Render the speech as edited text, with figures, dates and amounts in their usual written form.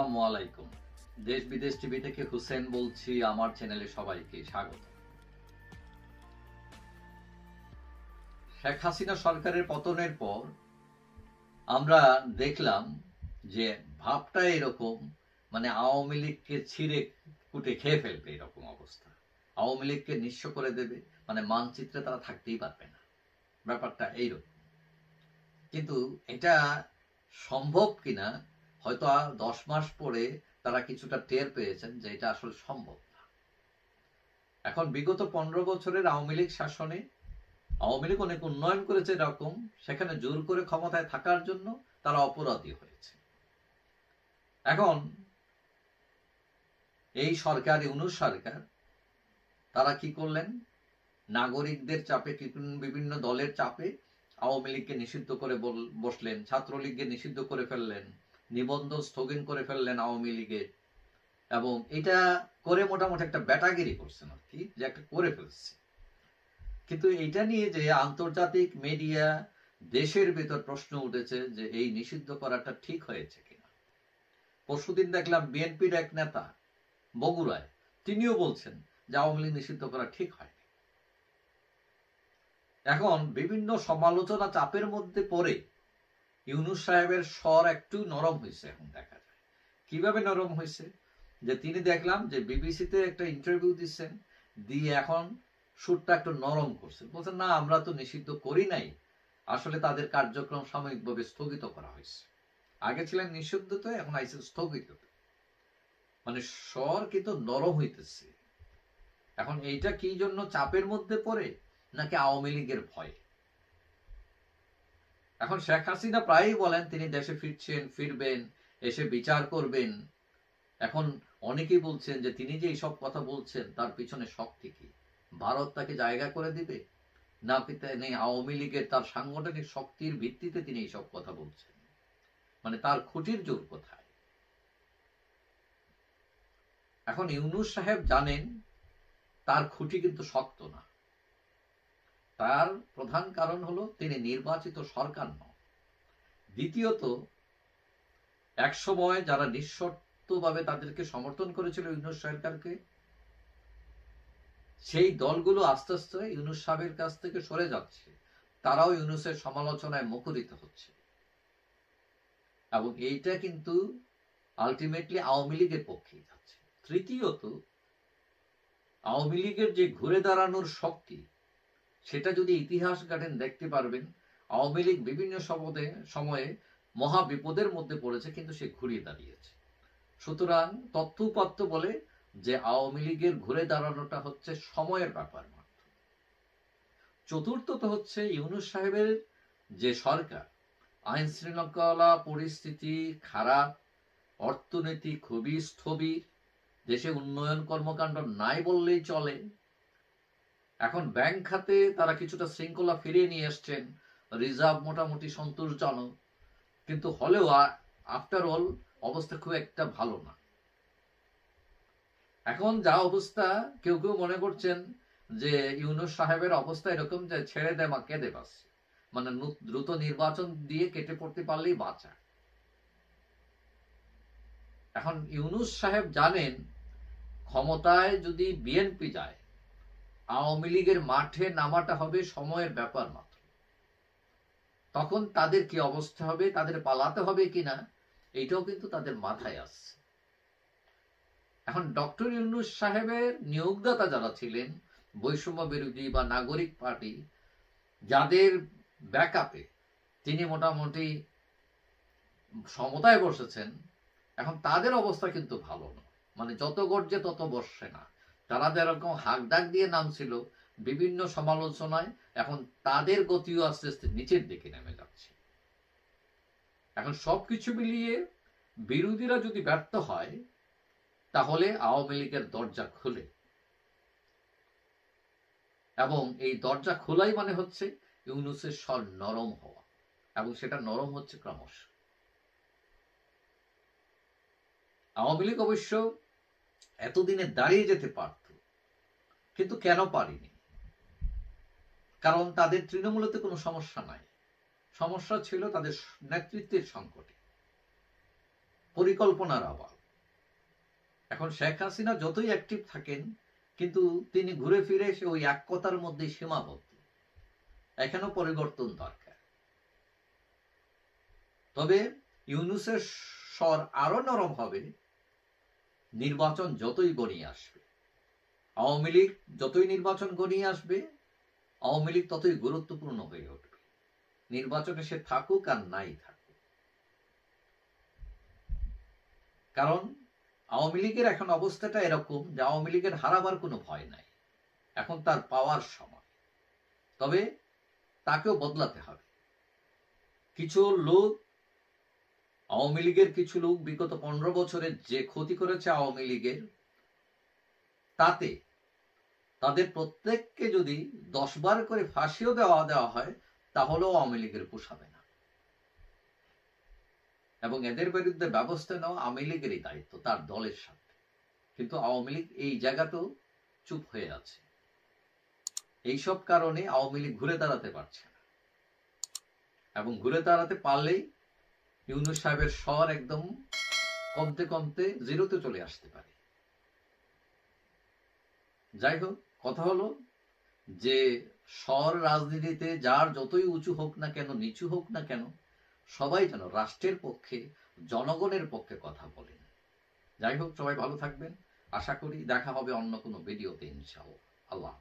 আসসালামু আলাইকুম। দেশ বিদেশ টিভি থেকে হুসেন বলছি। আমার চ্যানেলে সবাইকে স্বাগত। শেখ হাসিনা সরকারের পতনের পর আমরা দেখলাম যে ভাবটা এরকম, মানে আওয়ামী লীগকে ছিঁড়ে কুটে খেয়ে ফেলবে এরকম অবস্থা। আওয়ামী লীগকে নিঃস্ব করে দেবে, মানে মানচিত্রে তারা থাকতেই পারবে না, ব্যাপারটা এইরকম। কিন্তু এটা সম্ভব কিনা হয়তো 10 মাস পরে তারা কিছুটা টের পেয়েছেন যে এটা আসলে সম্ভব না। এখন বিগত 15 বছরের আওয়ামী লীগ শাসনে আওয়ামী লীগ অনেক উন্নয়ন করেছে, এরকম সেখানে জোর করে ক্ষমতায় থাকার জন্য তারা অপরাধী হয়েছে। এখন এই সরকার, ইউনূস সরকার, তারা কি করলেন? নাগরিকদের চাপে, বিভিন্ন দলের চাপে আওয়ামী লীগকে নিষিদ্ধ করে বসলেন, ছাত্রলীগকে নিষিদ্ধ করে ফেললেন, নিবন্ধন স্থগিত করে ফেললেন আওয়ামী লীগের। এবং এটা করে মোটামুটি একটা ব্যাটাগিরি করছেন আর কি, যে একটা করে ফেলছে। কিন্তু এটা নিয়ে যে আন্তর্জাতিক মিডিয়া, দেশের ভিতর প্রশ্ন উঠেছে যে এই নিষিদ্ধ করাটা ঠিক হয়েছে কিনা। পরশুদিন দেখলাম বিএনপির এক নেতা বগুড়ায়, তিনিও বলছেন যে আওয়ামী লীগ নিষিদ্ধ করা ঠিক হয়নি। এখন বিভিন্ন সমালোচনা চাপের মধ্যে পড়ে ইউনূস সাহেবের স্বর একটু নরম হয়েছে। এখন দেখা যায় কিভাবে নরম হয়েছে, যে তিনি দেখলাম যে বিবিসিতে একটা ইন্টারভিউ দিচ্ছেন, দিয়ে এখন সুরটা একটু নরম করছে, বলছেন না আমরা তো নিষিদ্ধ করি নাই, আসলে তাদের কার্যক্রম সাময়িকভাবে স্থগিত করা হয়েছে। আগে ছিলেন নিষিদ্ধ, তো এখন আইসে স্থগিত। মানে স্বর কিন্তু নরম হইতেছে। এখন এইটা কি জন্য চাপের মধ্যে পড়ে, নাকি আওয়ামী লীগের ভয়? এখন শেখ হাসিনা প্রায়ই বলেন তিনি দেশে ফিরবেন, এসে বিচার করবেন। এখন অনেকেই বলছেন যে তিনি যে এইসব কথা বলছেন তার পিছনে শক্তি কি? ভারত তাকে জায়গা করে দিবে, না নেই আওয়ামী লীগের তার সাংগঠনিক শক্তির ভিত্তিতে তিনি এইসব কথা বলছেন? মানে তার খুঁটির জোর কোথায়? এখন ইউনূস সাহেব জানেন তার খুঁটি কিন্তু শক্ত না। তার প্রধান কারণ হলো তিনি নির্বাচিত সরকার নন। দ্বিতীয়ত, এক সময় যারা নিঃশর্তভাবে তাদেরকে সমর্থন করেছিল ইউনূস সরকারকে, সেই দলগুলো আস্তে আস্তে ইউনূস সাহেবের কাছ থেকে সরে যাচ্ছে, তারাও ইউনূসের সমালোচনায় মুখরিত হচ্ছে। এবং এইটা কিন্তু আলটিমেটলি আওয়ামী লীগের পক্ষেই যাচ্ছে। তৃতীয়ত, আওয়ামী লীগের যে ঘুরে দাঁড়ানোর শক্তি, সেটা যদি ইতিহাস ঘাটেন দেখতে পারবেন আওয়ামী লীগ বিভিন্ন সময়ে মহা বিপদের মধ্যে পড়েছে, কিন্তু সে ঘুরিয়ে দাঁড়িয়েছে। সুতরাং তথ্য উপাত্ত বলে যে আওয়ামী লীগের ঘুরে দাঁড়ানোটা হচ্ছে সময়ের ব্যাপার মাত্র। চতুর্থত হচ্ছে ইউনূস সাহেবের যে সরকার, আইন শৃঙ্খলা পরিস্থিতি খারাপ, অর্থনীতি খুবই স্থবির, দেশে উন্নয়ন কর্মকাণ্ড নাই বললেই চলে। এখন ব্যাংক খাতে তারা কিছুটা শৃঙ্খলা ফিরিয়ে নিয়ে এসছেন, রিজার্ভ মোটামুটি সন্তোষজনক, কিন্তু হলেও আফটার অল অবস্থা খুব একটা ভালো না। এখন যা অবস্থা, কেউ কেউ মনে করছেন যে ইউনূস সাহেবের অবস্থা এরকম যে ছেড়ে দে মা কেঁদে বাঁচছে, মানে দ্রুত নির্বাচন দিয়ে কেটে পড়তে পারলেই বাঁচা। এখন ইউনূস সাহেব জানেন ক্ষমতায় যদি বিএনপি যায়, আওয়ামী লীগের মাঠে নামাটা হবে সময়ের ব্যাপার মাত্র। তখন তাদের কি অবস্থা হবে, তাদের পালাতে হবে কিনা, এইটাও কিন্তু তাদের মাথায় আসছে। এখন ডক্টর ইউনূস সাহেবের নিয়োগদাতা যারা ছিলেন, বৈষম্য বিরোধী বা নাগরিক পার্টি, যাদের ব্যাকআপে তিনি মোটামুটি সমতায় বসেছেন, এখন তাদের অবস্থা কিন্তু ভালো না। মানে যত গর্জে তত বসছে না। তারা যেরকম হাক ডাক দিয়ে নামছিল বিভিন্ন সমালোচনায়, এখন তাদের গতিও আস্তে আস্তে নিচের দিকে নেমে যাচ্ছে। এখন সবকিছু মিলিয়ে বিরোধীরা যদি ব্যর্থ হয়, তাহলে আওয়ামী লীগের দরজা খুলে, এবং এই দরজা খোলাই মানে হচ্ছে ইউনূসের স্বর নরম হওয়া, এবং সেটা নরম হচ্ছে ক্রমশ। আওয়ামী লীগ অবশ্য এতদিনে দাঁড়িয়ে যেতে পারত, কিন্তু কেন পারেনি? কারণ তাদের তৃণমূলতে কোনো সমস্যা নাই, সমস্যা ছিল তাদের নেতৃত্বের সংকটে, পরিকল্পনার অভাব। এখন শেখ হাসিনা যতই অ্যাক্টিভ থাকেন, কিন্তু তিনি ঘুরে ফিরে এসে ওই এক কথার মধ্যে সীমাবদ্ধ। এখানেও পরিবর্তন দরকার। তবে ইউনূসের স্বর আরো নরম হবে নির্বাচন যতই গড়িয়ে আসবে। আওয়ামী লীগ যতই নির্বাচন গড়িয়ে আসবে, আওয়ামী লীগ ততই গুরুত্বপূর্ণ হয়ে উঠবে, নির্বাচনে সে থাকুক আর নাই থাকুক। কারণ আওয়ামী লীগের এখন অবস্থাটা এরকম যে আওয়ামী লীগের হারাবার কোনো ভয় নাই, এখন তার পাওয়ার সময়। তবে তাকেও বদলাতে হবে। কিছু লোক, আওয়ামী লীগের কিছু লোক বিগত 15 বছরে যে ক্ষতি করেছে আওয়ামী লীগের, তাতে তাদের প্রত্যেককে যদি 10 বার করে ফাঁসিও দেওয়া হয়, তাহলেও আওয়ামী লীগের পোষাবে না। এবং এদের বিরুদ্ধে ব্যবস্থা নেওয়া আওয়ামী লীগেরই দায়িত্ব, তার দলের সাথে। কিন্তু আওয়ামী লীগ এই জায়গাতেও চুপ হয়ে আছে। এইসব কারণে আওয়ামী লীগ ঘুরে দাঁড়াতে পারছে না, এবং ঘুরে দাঁড়াতে পারলেই ইউনূস সাহেবের স্বর একদম কমতে কমতে জিরোতে চলে আসতে পারে। যাই হোক, কথা হলো যে স্বর রাজনীতিতে যার যতই উঁচু হোক না কেন, নিচু হোক না কেন, সবাই যেন রাষ্ট্রের পক্ষে, জনগণের পক্ষে কথা বলেন। যাই হোক, সবাই ভালো থাকবেন। আশা করি দেখা হবে অন্য কোনো ভিডিওতে, ইনশাআল্লাহ। আল্লাহ।